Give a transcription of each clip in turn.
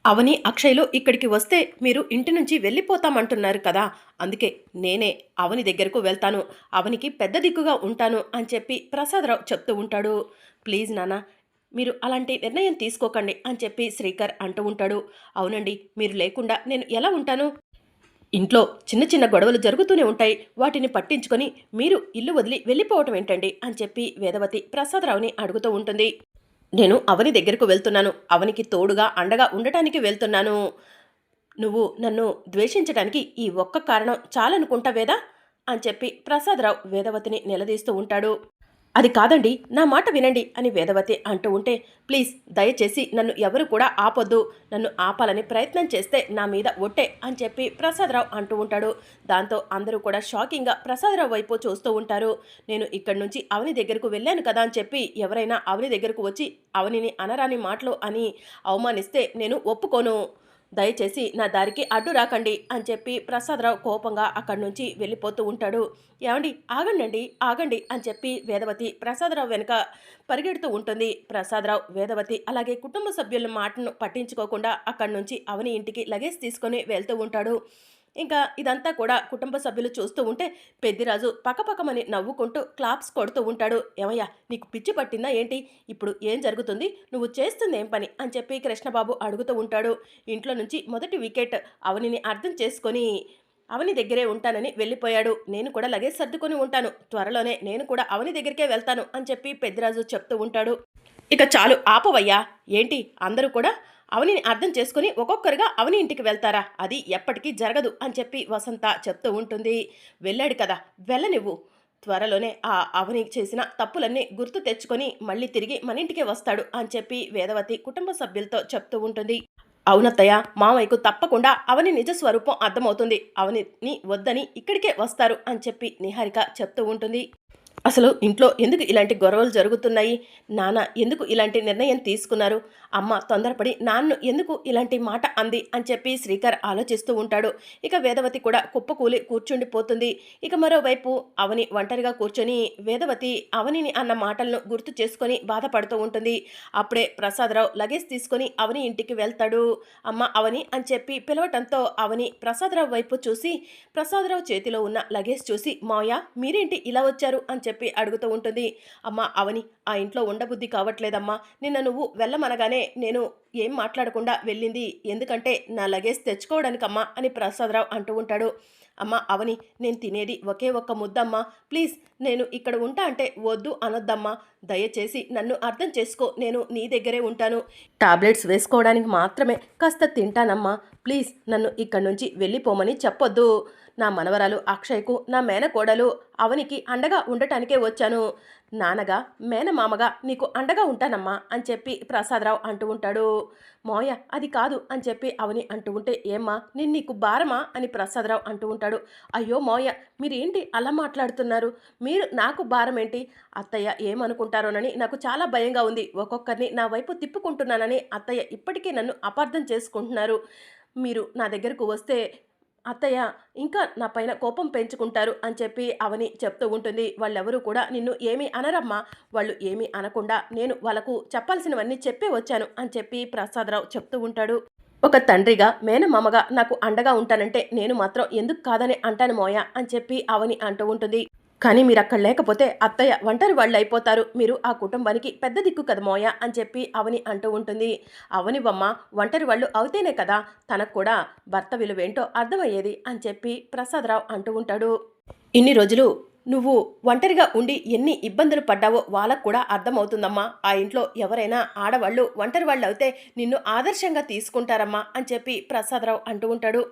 అవని, అక్షయ్‌లు ఇక్కడికి వస్తే మీరు ఇంటి నుంచి వెళ్ళిపోతామంటున్నారు కదా! అందుకే నేనే అవని దగ్గరకు వెళ్తాను. అవనికి పెద్ద దిక్కుగా ఉంటాను అని చెప్పి ప్రసాదరావు చెప్తూ ఉంటాడు. ప్లీజ్ నాన్న, మీరు అలాంటి నిర్ణయం తీసుకోకండి అని చెప్పి శ్రీకర్ అంటూ ఉంటాడు. అవునండి, మీరు లేకుండా నేను ఎలా ఉంటాను? ఇంట్లో చిన్న చిన్న గొడవలు జరుగుతూనే ఉంటాయి. వాటిని పట్టించుకొని మీరు ఇల్లు వదిలి వెళ్ళిపోవటం ఏంటండి అని చెప్పి వేదవతి ప్రసాదరావుని అడుగుతూ ఉంటుంది. నేను అవని దగ్గరకు వెళ్తున్నాను. అవనికి తోడుగా, అండగా ఉండటానికి వెళ్తున్నాను. నువ్వు నన్ను ద్వేషించటానికి ఈ ఒక్క కారణం చాలనుకుంటా వేదా? అని చెప్పి ప్రసాదరావు వేదవతిని నిలదీస్తూ ఉంటాడు. అది కాదండి, నా మాట వినండి అని వేదవతి అంటూ ఉంటే, ప్లీజ్ దయచేసి నన్ను ఎవరు కూడా ఆపొద్దు. నన్ను ఆపాలని ప్రయత్నం చేస్తే నా మీద ఒట్టే అని చెప్పి ప్రసాదరావు అంటూ ఉంటాడు. దాంతో అందరూ కూడా షాకింగ్గా ప్రసాదరావు వైపు చూస్తూ ఉంటారు. నేను ఇక్కడి నుంచి అవని దగ్గరకు వెళ్ళాను కదా అని చెప్పి ఎవరైనా అవని దగ్గరకు వచ్చి అవనిని అనరాని మాటలు అని అవమానిస్తే నేను ఒప్పుకోను. దయచేసి నా దారికి అడ్డు రాకండి అని చెప్పి ప్రసాదరావు కోపంగా అక్కడి నుంచి వెళ్ళిపోతూ ఉంటాడు. ఏమండి, ఆగండి, ఆగండి అని చెప్పి వేదవతి ప్రసాదరావు వెనుక పరిగెడుతూ ఉంటుంది. ప్రసాదరావు, వేదవతి అలాగే కుటుంబ సభ్యుల మాటను పట్టించుకోకుండా అక్కడి నుంచి అవని ఇంటికి లగేజ్ తీసుకొని వెళ్తూ ఉంటాడు. ఇంకా ఇదంతా కూడా కుటుంబ సభ్యులు చూస్తూ ఉంటే పెద్దిరాజు పకపకమని నవ్వుకుంటూ క్లాప్స్ కొడుతూ ఉంటాడు. ఏమయ్యా, నీకు పిచ్చి పట్టిందా ఏంటి? ఇప్పుడు ఏం జరుగుతుంది? నువ్వు చేస్తుంది ఏం పని అని చెప్పి కృష్ణబాబు అడుగుతూ ఉంటాడు. ఇంట్లో నుంచి మొదటి వికెట్ అవనిని అర్థం చేసుకొని అవని దగ్గరే ఉంటానని వెళ్ళిపోయాడు. నేను కూడా లగేజ్ సర్దుకొని ఉంటాను. త్వరలోనే నేను కూడా అవని దగ్గరికే వెళ్తాను అని చెప్పి పెద్దిరాజు చెప్తూ ఉంటాడు. ఇక చాలు ఆపవయ్యా. ఏంటి అందరూ కూడా అవనిని అర్థం చేసుకుని ఒక్కొక్కరుగా అవని ఇంటికి వెళ్తారా? అది ఎప్పటికీ జరగదు అని చెప్పి వసంత చెప్తూ ఉంటుంది. వెళ్ళాడు కదా, వెళ్ళనివ్వు. త్వరలోనే ఆ అవని చేసిన తప్పులన్నీ గుర్తు తెచ్చుకొని మళ్ళీ తిరిగి మన ఇంటికే వస్తాడు అని చెప్పి వేదవతి కుటుంబ సభ్యులతో చెప్తూ ఉంటుంది. అవునత్తయ్య, మామయ్యకు తప్పకుండా అవని నిజ స్వరూపం అర్థమవుతుంది. అవనిని వద్దని ఇక్కడికే వస్తారు అని చెప్పి నిహారిక చెప్తూ ఉంటుంది. అసలు ఇంట్లో ఎందుకు ఇలాంటి గొడవలు జరుగుతున్నాయి? నాన్న ఎందుకు ఇలాంటి నిర్ణయం తీసుకున్నారు? అమ్మ తొందరపడి నాన్ను ఎందుకు ఇలాంటి మాట అంది అని చెప్పి శ్రీకర్ ఆలోచిస్తూ ఉంటాడు. ఇక వేదవతి కూడా కుప్పకూలి కూర్చుండిపోతుంది. ఇక మరోవైపు అవని ఒంటరిగా కూర్చొని వేదవతి అవనిని అన్న మాటలను గుర్తు చేసుకొని బాధపడుతూ ఉంటుంది. అప్పుడే ప్రసాదరావు లగేజ్ తీసుకొని అవని ఇంటికి వెళ్తాడు. అమ్మ అవని అని చెప్పి పిలవటంతో అవని ప్రసాదరావు వైపు చూసి ప్రసాదరావు చేతిలో ఉన్న లగేజ్ చూసి, మావయ్య మీరేంటి ఇలా వచ్చారు అని చెప్పి అడుగుతూ ఉంటుంది. అమ్మ అవని, ఆ ఇంట్లో ఉండబుద్ధి కావట్లేదమ్మా. నిన్న నువ్వు వెళ్ళమనగానే నేను ఏం మాట్లాడకుండా వెళ్ళింది. ఎందుకంటే నా లగేజ్ తెచ్చుకోవడానికమ్మా అని ప్రసాదరావు అంటూ ఉంటాడు. అమ్మ అవని, నేను తినేది ఒకే ఒక్క ముద్దమ్మా. ప్లీజ్ నేను ఇక్కడ ఉంటా అంటే వద్దు అనొద్దమ్మా. దయచేసి నన్ను అర్థం చేసుకో. నేను నీ దగ్గరే ఉంటాను. టాబ్లెట్స్ వేసుకోవడానికి మాత్రమే కాస్త తింటానమ్మా. ప్లీజ్ నన్ను ఇక్కడి నుంచి వెళ్ళిపోమని చెప్పొద్దు. నా మనవరాలు అక్షయ్కు నా మేనకోడలు అవనికి అండగా ఉండటానికే వచ్చాను. నాన్నగా మేనమామగా నీకు అండగా ఉంటానమ్మా అని చెప్పి ప్రసాదరావు అంటూ ఉంటాడు. మోయ అది కాదు అని చెప్పి అవని అంటూ ఉంటే, ఏమ్మా నేను నీకు భారమా అని ప్రసాదరావు అంటూ ఉంటాడు. అయ్యో మోయ, మీరేంటి అలా మాట్లాడుతున్నారు? మీరు నాకు భారం ఏంటి? అత్తయ్య ఏమనుకుంటారోనని నాకు చాలా భయంగా ఉంది. ఒక్కొక్కరిని నా వైపు తిప్పుకుంటున్నానని అత్తయ్య ఇప్పటికీ నన్ను అపార్థం చేసుకుంటున్నారు. మీరు నా దగ్గరకు వస్తే అత్తయ్య ఇంకా నా పైన కోపం పెంచుకుంటారు అని చెప్పి అవని చెప్తూ ఉంటుంది. వాళ్ళెవరూ కూడా నిన్ను ఏమీ అనరమ్మా. వాళ్ళు ఏమీ అనకుండా నేను వాళ్ళకు చెప్పాల్సినవన్నీ చెప్పే వచ్చాను అని చెప్పి ప్రసాదరావు చెప్తూ ఉంటాడు. ఒక తండ్రిగా మేనమామగా నాకు అండగా ఉంటానంటే నేను మాత్రం ఎందుకు కాదని అంటాను మోయ అని చెప్పి అవని అంటూ ఉంటుంది. కానీ మీరు అక్కడ లేకపోతే అత్తయ్య ఒంటరి వాళ్ళు అయిపోతారు. మీరు ఆ కుటుంబానికి పెద్ద దిక్కు కదా మోయ అని చెప్పి అవని అంటూ ఉంటుంది. అవనివమ్మ, ఒంటరి వాళ్ళు అవుతేనే కదా తనకు కూడా భర్త విలువేంటో అర్థమయ్యేది అని చెప్పి ప్రసాదరావు అంటూ ఉంటాడు. ఇన్ని రోజులు నువ్వు ఒంటరిగా ఉండి ఎన్ని ఇబ్బందులు పడ్డావో వాళ్ళకు కూడా అర్థమవుతుందమ్మా. ఆ ఇంట్లో ఎవరైనా ఆడవాళ్ళు ఒంటరి వాళ్ళు అయితే నిన్ను ఆదర్శంగా తీసుకుంటారమ్మా అని చెప్పి ప్రసాదరావు అంటూ ఉంటాడు.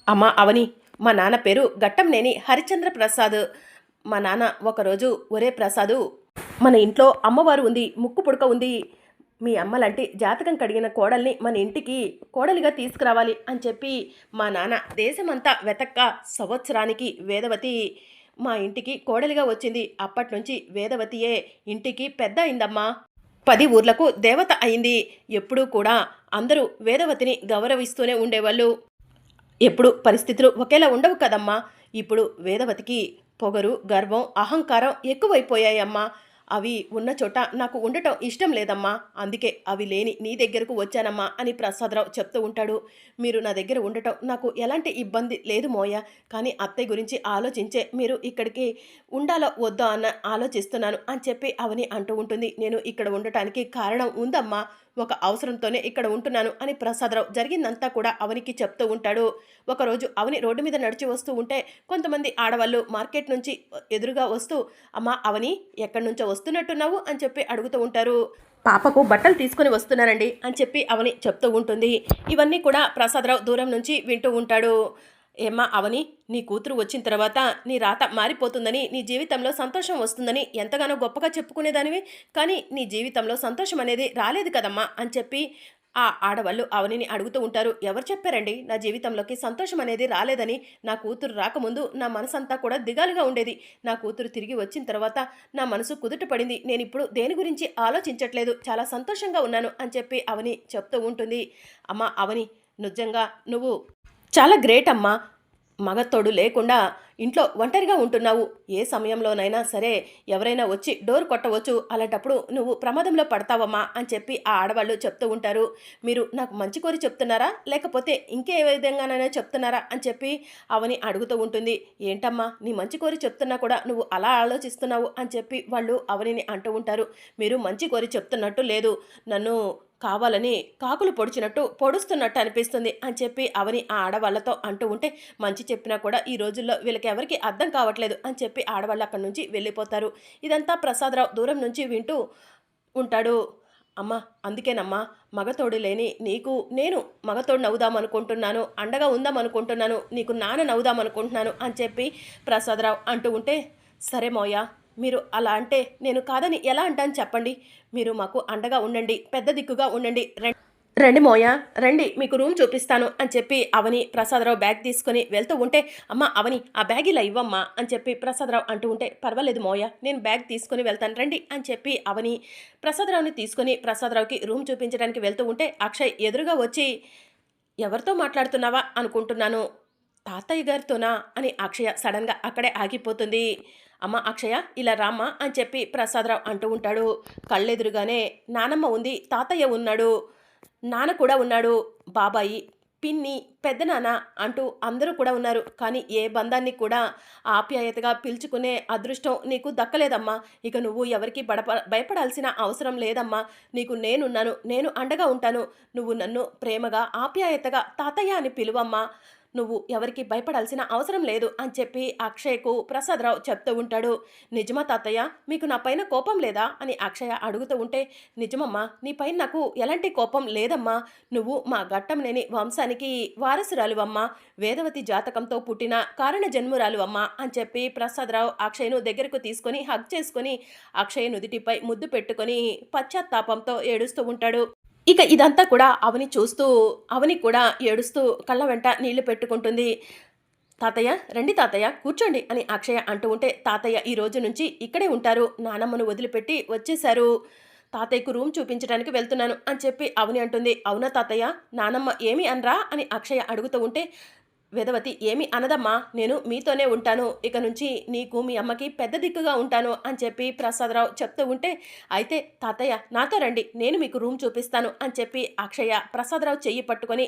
అమ్మ అవని, మా నాన్న పేరు గట్టంనేని హరిచంద్ర ప్రసాద్. మా నాన్న ఒకరోజు, ఒరే ప్రసాదు, మన ఇంట్లో అమ్మవారు ఉంది, ముక్కు పుడక ఉంది. మీ అమ్మలాంటి జాతకం కడిగిన కోడల్ని మన ఇంటికి కోడలిగా తీసుకురావాలి అని చెప్పి మా నాన్న దేశమంతా వెతక్క సంవత్సరానికి వేదవతి మా ఇంటికి కోడలిగా వచ్చింది. అప్పటి నుంచి వేదవతియే ఇంటికి పెద్ద అయిందమ్మా. 10 ఊర్లకు దేవత అయింది. ఎప్పుడూ కూడా అందరూ వేదవతిని గౌరవిస్తూనే ఉండేవాళ్ళు. ఎప్పుడు పరిస్థితులు ఒకేలా ఉండవు కదమ్మా. ఇప్పుడు వేదవతికి పొగరు, గర్వం, అహంకారం ఎక్కువైపోయాయమ్మా. అవి ఉన్న చోట నాకు ఉండటం ఇష్టం లేదమ్మా. అందుకే అవి లేని నీ దగ్గరకు వచ్చానమ్మా అని ప్రసాదరావు చెప్తూ ఉంటాడు. మీరు నా దగ్గర ఉండటం నాకు ఎలాంటి ఇబ్బంది లేదు మోయ. కానీ అత్తయ్య గురించి ఆలోచించే మీరు ఇక్కడికి ఉండాలో వద్దా అన్న ఆలోచిస్తున్నాను అని చెప్పి అవని అంటూ ఉంటుంది. నేను ఇక్కడ ఉండటానికి కారణం ఉందమ్మా. ఒక అవసరంతోనే ఇక్కడ ఉంటున్నాను అని ప్రసాదరావు జరిగిందంతా కూడా అవనికి చెప్తూ ఉంటాడు. ఒకరోజు అవని రోడ్డు మీద నడిచి వస్తూ ఉంటే కొంతమంది ఆడవాళ్ళు మార్కెట్ నుంచి ఎదురుగా వస్తూ, అమ్మా అవని ఎక్కడి నుంచో వస్తున్నట్టున్నావు అని చెప్పి అడుగుతూ ఉంటారు. పాపకు బట్టలు తీసుకొని వస్తున్నానండి అని చెప్పి అవని చెప్తూ ఉంటుంది. ఇవన్నీ కూడా ప్రసాదరావు దూరం నుంచి వింటూ ఉంటాడు. ఏమ్మా అవని, నీ కూతురు వచ్చిన తర్వాత నీ రాత మారిపోతుందని, నీ జీవితంలో సంతోషం వస్తుందని ఎంతగానో గొప్పగా చెప్పుకునేదానివి, కానీ నీ జీవితంలో సంతోషం అనేది రాలేదు కదమ్మా అని చెప్పి ఆ ఆడవాళ్ళు అవనిని అడుగుతూ ఉంటారు. ఎవరు చెప్పారండి నా జీవితంలోకి సంతోషం అనేది రాలేదని? నా కూతురు రాకముందు నా మనసంతా కూడా దిగాలుగా ఉండేది. నా కూతురు తిరిగి వచ్చిన తర్వాత నా మనసు కుదుట పడింది. నేను ఇప్పుడు దేని గురించి ఆలోచించట్లేదు, చాలా సంతోషంగా ఉన్నాను అని చెప్పి అవని చెప్తూ ఉంటుంది. అమ్మా అవని, నిజంగా నువ్వు చాలా గ్రేట్ అమ్మా. మగతోడు లేకుండా ఇంట్లో ఒంటరిగా ఉంటున్నావు. ఏ సమయంలోనైనా సరే ఎవరైనా వచ్చి డోర్ కొట్టవచ్చు. అలాంటప్పుడు నువ్వు ప్రమాదంలో పడతావమ్మా అని చెప్పి ఆ ఆడవాళ్ళు చెప్తూ ఉంటారు. మీరు నాకు మంచి కోరి చెప్తున్నారా, లేకపోతే ఇంకే విధంగానైనా చెప్తున్నారా అని చెప్పి అవని అడుగుతూ ఉంటుంది. ఏంటమ్మా నీ మంచి కోరి చెప్తున్నా కూడా నువ్వు అలా ఆలోచిస్తున్నావు అని చెప్పి వాళ్ళు అవనిని అంటూ ఉంటారు. మీరు మంచి కోరి చెప్తున్నట్టు లేదు, నన్ను కావాలని కాకులు పొడిచినట్టు పొడుస్తున్నట్టు అనిపిస్తుంది అని చెప్పి అవని ఆ ఆడవాళ్లతో అంటూ ఉంటే, మంచి చెప్పినా కూడా ఈ రోజుల్లో వీళ్ళకి ఎవరికి అర్థం కావట్లేదు అని చెప్పి ఆడవాళ్ళు అక్కడి నుంచి వెళ్ళిపోతారు. ఇదంతా ప్రసాదరావు దూరం నుంచి వింటూ ఉంటాడు. అమ్మ అందుకేనమ్మా మగతోడు లేని నీకు నేను మగతోడు నవ్వుదామనుకుంటున్నాను, అండగా ఉందామనుకుంటున్నాను, నీకు నాన్న నవ్వుదామనుకుంటున్నాను అని చెప్పి ప్రసాదరావు అంటూ ఉంటే, సరే మోయ మీరు అలా అంటే నేను కాదని ఎలా అంటాను చెప్పండి. మీరు మాకు అండగా ఉండండి, పెద్ద దిక్కుగా ఉండండి. రండి మోయ రండి, మీకు రూమ్ చూపిస్తాను అని చెప్పి అవని ప్రసాదరావు బ్యాగ్ తీసుకొని వెళ్తూ ఉంటే, అమ్మ అవని ఆ బ్యాగ్ ఇలా ఇవ్వమ్మా అని చెప్పి ప్రసాదరావు అంటూ ఉంటే, పర్వాలేదు మోయ నేను బ్యాగ్ తీసుకొని వెళ్తాను రండి అని చెప్పి అవని ప్రసాదరావుని తీసుకొని ప్రసాదరావుకి రూమ్ చూపించడానికి వెళ్తూ ఉంటే, అక్షయ్ ఎదురుగా వచ్చి, ఎవరితో మాట్లాడుతున్నావా అనుకుంటున్నాను, తాతయ్య గారితోనా అని అక్షయ సడన్గా అక్కడే ఆగిపోతుంది. అమ్మ అక్షయ ఇలా రామ్మా అని చెప్పి ప్రసాదరావు అంటూ ఉంటాడు. కళ్ళెదురుగానే నానమ్మ ఉంది, తాతయ్య ఉన్నాడు, నాన్న కూడా ఉన్నాడు, బాబాయి, పిన్ని, పెద్దనాన్న అంటూ అందరూ కూడా ఉన్నారు. కానీ ఏ బంధాన్ని కూడా ఆప్యాయతగా పిలుచుకునే అదృష్టం నీకు దక్కలేదమ్మా. ఇక నువ్వు ఎవరికి భయపడాల్సిన అవసరం లేదమ్మా. నీకు నేనున్నాను, నేను అండగా ఉంటాను. నువ్వు నన్ను ప్రేమగా ఆప్యాయతగా తాతయ్య అని పిలువమ్మా. నువ్వు ఎవరికి భయపడాల్సిన అవసరం లేదు అని చెప్పి అక్షయ్కు ప్రసాదరావు చెప్తూ ఉంటాడు. నిజమా తాతయ్య, మీకు నా పైన కోపం లేదా అని అక్షయ అడుగుతూ ఉంటే, నిజమమ్మా నీ పైన నాకు ఎలాంటి కోపం లేదమ్మా. నువ్వు మా ఘట్టంనేని వంశానికి వారసురాలువమ్మా, వేదవతి జాతకంతో పుట్టిన కారణ జన్మురాలువమ్మా అని చెప్పి ప్రసాదరావు అక్షయ్ను దగ్గరకు తీసుకొని హగ్ చేసుకొని అక్షయ్ నుదిటిపై ముద్దు పెట్టుకొని పశ్చాత్తాపంతో ఏడుస్తూ ఉంటాడు. ఇక ఇదంతా కూడా అవని చూస్తూ అవని కూడా ఏడుస్తూ కళ్ళ వెంట నీళ్లు పెట్టుకుంటుంది. తాతయ్య రండి తాతయ్య కూర్చోండి అని అక్షయ అంటూ ఉంటే, తాతయ్య ఈ రోజు నుంచి ఇక్కడే ఉంటారు, నానమ్మను వదిలిపెట్టి వచ్చేశారు, తాతయ్యకు రూమ్ చూపించడానికి వెళ్తున్నాను అని చెప్పి అవని అంటుంది. అవునా తాతయ్య, నానమ్మ ఏమి అనరా అని అక్షయ అడుగుతూ ఉంటే, వేదవతి ఏమి అనదమ్మా, నేను మీతోనే ఉంటాను, ఇక నుంచి నీకు మీ అమ్మకి పెద్ద దిక్కుగా ఉంటాను అని చెప్పి ప్రసాదరావు చెప్తూ ఉంటే, అయితే తాతయ్య నాతో రండి, నేను మీకు రూమ్ చూపిస్తాను అని చెప్పి అక్షయ ప్రసాదరావు చెయ్యి పట్టుకొని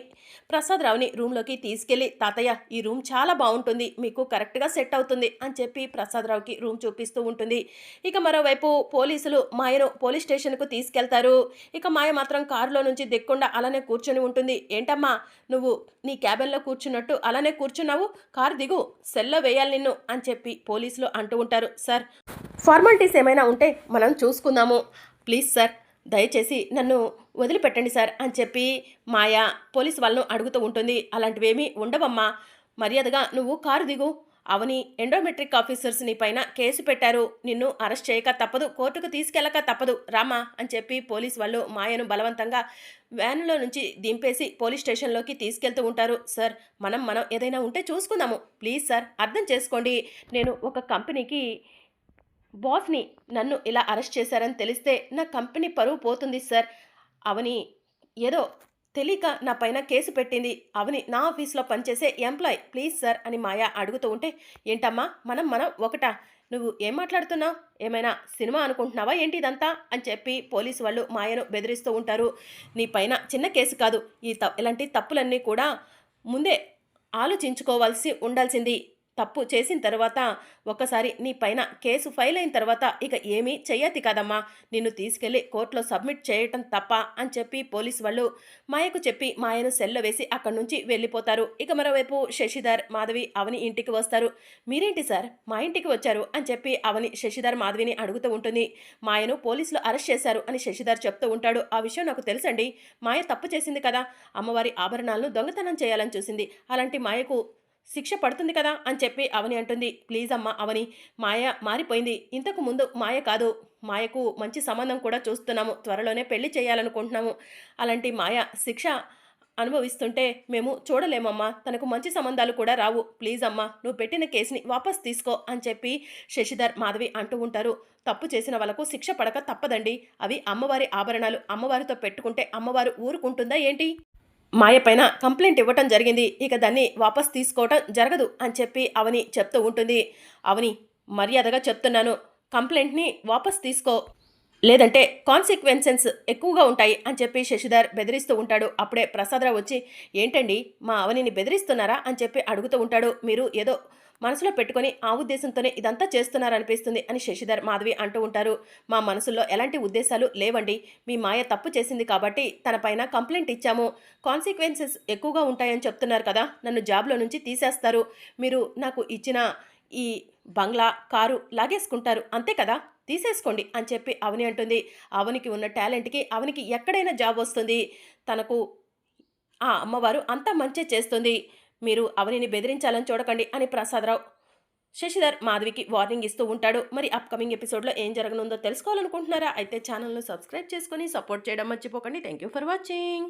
ప్రసాదరావుని రూమ్లోకి తీసుకెళ్ళి, తాతయ్య ఈ రూమ్ చాలా బాగుంటుంది, మీకు కరెక్ట్గా సెట్ అవుతుంది అని చెప్పి ప్రసాదరావుకి రూమ్ చూపిస్తూ ఉంటుంది. ఇక మరోవైపు పోలీసులు మాయను పోలీస్ స్టేషన్కు తీసుకెళ్తారు. ఇక మాయ మాత్రం కారులో నుంచి దిక్కుండా అలానే కూర్చొని ఉంటుంది. ఏంటమ్మా నువ్వు నీ క్యాబిన్లో కూర్చున్నట్టు అలానే కూర్చున్నావు, కారు దిగు, సెల్లో వేయాలి నిన్ను అని చెప్పి పోలీసులు అంటూ ఉంటారు. సార్ ఫార్మాలిటీస్ ఏమైనా ఉంటే మనం చూసుకుందాము, ప్లీజ్ సార్ దయచేసి నన్ను వదిలిపెట్టండి సార్ అని చెప్పి మాయా పోలీసు వాళ్ళను అడుగుతూ ఉంటుంది. అలాంటివేమీ ఉండవమ్మా, మర్యాదగా నువ్వు కారు దిగు, అవని ఎండోమెట్రిక్ ఆఫీసర్స్ నీ పైన కేసు పెట్టారు, నిన్ను అరెస్ట్ చేయక తప్పదు, కోర్టుకు తీసుకెళ్ళక తప్పదు, రామా అని చెప్పి పోలీస్ వాళ్ళు మాయను బలవంతంగా వ్యాన్లో నుంచి దింపేసి పోలీస్ స్టేషన్లోకి తీసుకెళ్తూ ఉంటారు. సార్ మనం ఏదైనా ఉంటే చూసుకుందాము, ప్లీజ్ సార్ అర్థం చేసుకోండి, నేను ఒక కంపెనీకి బాస్ని, నన్ను ఇలా అరెస్ట్ చేశారని తెలిస్తే నా కంపెనీ పరువు పోతుంది సార్, అవని ఏదో తెలియక నా పైన కేసు పెట్టింది అవని, నా ఆఫీస్లో పనిచేసే ఎంప్లాయ్. ప్లీజ్ సార్ అని మాయ అడుగుతూ ఉంటే, ఏంటమ్మా మనం మనం ఒకటా? నువ్వు ఏం మాట్లాడుతున్నావు? ఏమైనా సినిమా అనుకుంటున్నావా ఏంటి ఇదంతా అని చెప్పి పోలీసు వాళ్ళు మాయను బెదిరిస్తూ ఉంటారు. నీ పైన చిన్న కేసు కాదు, ఇలాంటి తప్పులన్నీ కూడా ముందే ఆలోచించుకోవాల్సి ఉండాల్సింది. తప్పు చేసిన తర్వాత ఒక్కసారి నీ పైన కేసు ఫైల్ అయిన తర్వాత ఇక ఏమీ చెయ్యతి కదమ్మా, నిన్ను తీసుకెళ్లి కోర్టులో సబ్మిట్ చేయటం తప్ప అని చెప్పి పోలీసు వాళ్ళు మాయకు చెప్పి మాయను సెల్లో వేసి అక్కడి నుంచి వెళ్ళిపోతారు. ఇక మరోవైపు శశిధర్, మాధవి అవని ఇంటికి వస్తారు. మీరేంటి సార్ మా ఇంటికి వచ్చారు అని చెప్పి అవని శశిధర్ మాధవిని అడుగుతూ ఉంటుంది. మాయను పోలీసులు అరెస్ట్ చేశారు అని శశిధర్ చెప్తూ ఉంటాడు. ఆ విషయం నాకు తెలుసండి, మాయ తప్పు చేసింది కదా, అమ్మవారి ఆభరణాలను దొంగతనం చేయాలని చూసింది, అలాంటి మాయకు శిక్ష పడుతుంది కదా అని చెప్పి అవని అంటుంది. ప్లీజ్ అమ్మ అవని, మాయ మారిపోయింది, ఇంతకు ముందు మాయ కాదు. మాయకు మంచి సంబంధం కూడా చూస్తున్నాము, త్వరలోనే పెళ్లి చేయాలనుకుంటున్నాము. అలాంటి మాయ శిక్ష అనుభవిస్తుంటే మేము చూడలేమమ్మా, తనకు మంచి సంబంధాలు కూడా రావు. ప్లీజ్ అమ్మా నువ్వు పెట్టిన కేసుని వాపస్ తీసుకో అని చెప్పి శశిధర్, మాధవి అంటూ ఉంటారు. తప్పు చేసిన వాళ్ళకు శిక్ష పడక తప్పదండి, అవి అమ్మవారి ఆభరణాలు, అమ్మవారితో పెట్టుకుంటే అమ్మవారు ఊరుకుంటుందా ఏంటి? మాయ పైన కంప్లైంట్ ఇవ్వటం జరిగింది, ఇక దాన్ని వాపస్ తీసుకోవటం జరగదు అని చెప్పి అవని చెప్తూ ఉంటుంది. అవని, మర్యాదగా చెప్తున్నాను, కంప్లైంట్ని వాపస్ తీసుకో, లేదంటే కాన్సిక్వెన్సెస్ ఎక్కువగా ఉంటాయి అని చెప్పి శశిధర్ బెదిరిస్తూ ఉంటాడు. అప్పుడే ప్రసాదరావు వచ్చి, ఏంటండి మా అవనిని బెదిరిస్తున్నారా అని చెప్పి అడుగుతూ ఉంటాడు. మీరు ఏదో మనసులో పెట్టుకొని ఆ ఉద్దేశంతోనే ఇదంతా చేస్తున్నారనిపిస్తుంది అని శశిధర్, మాధవి అంటూ ఉంటారు. మా మనసులో ఎలాంటి ఉద్దేశాలు లేవండి, మీ మాయ తప్పు చేసింది కాబట్టి తన పైన కంప్లైంట్ ఇచ్చాము, కాన్సిక్వెన్సెస్ ఎక్కువగా ఉంటాయని చెప్తున్నారు కదా, నన్ను జాబ్లో నుంచి తీసేస్తారు, మీరు నాకు ఇచ్చిన ఈ బంగ్లా, కారు లాగేసుకుంటారు అంతే కదా, తీసేసుకోండి అని చెప్పి అవని అంటుంది. అవనికి ఉన్న టాలెంట్కి అవనికి ఎక్కడైనా జాబ్ వస్తుంది, తనకు ఆ అమ్మవారు అంతా మంచే చేస్తుంది, మీరు అవనిని బెదిరించాలని చూడకండి అని ప్రసాదరావు శశిధర్, మాధవికి వార్నింగ్ ఇస్తూ ఉంటాడు. మరి అప్కమింగ్ ఎపిసోడ్లో ఏం జరగనుందో తెలుసుకోవాలనుకుంటున్నారా? అయితే ఛానల్ను సబ్స్క్రైబ్ చేసుకొని సపోర్ట్ చేయడం మర్చిపోకండి. Thank you for watching.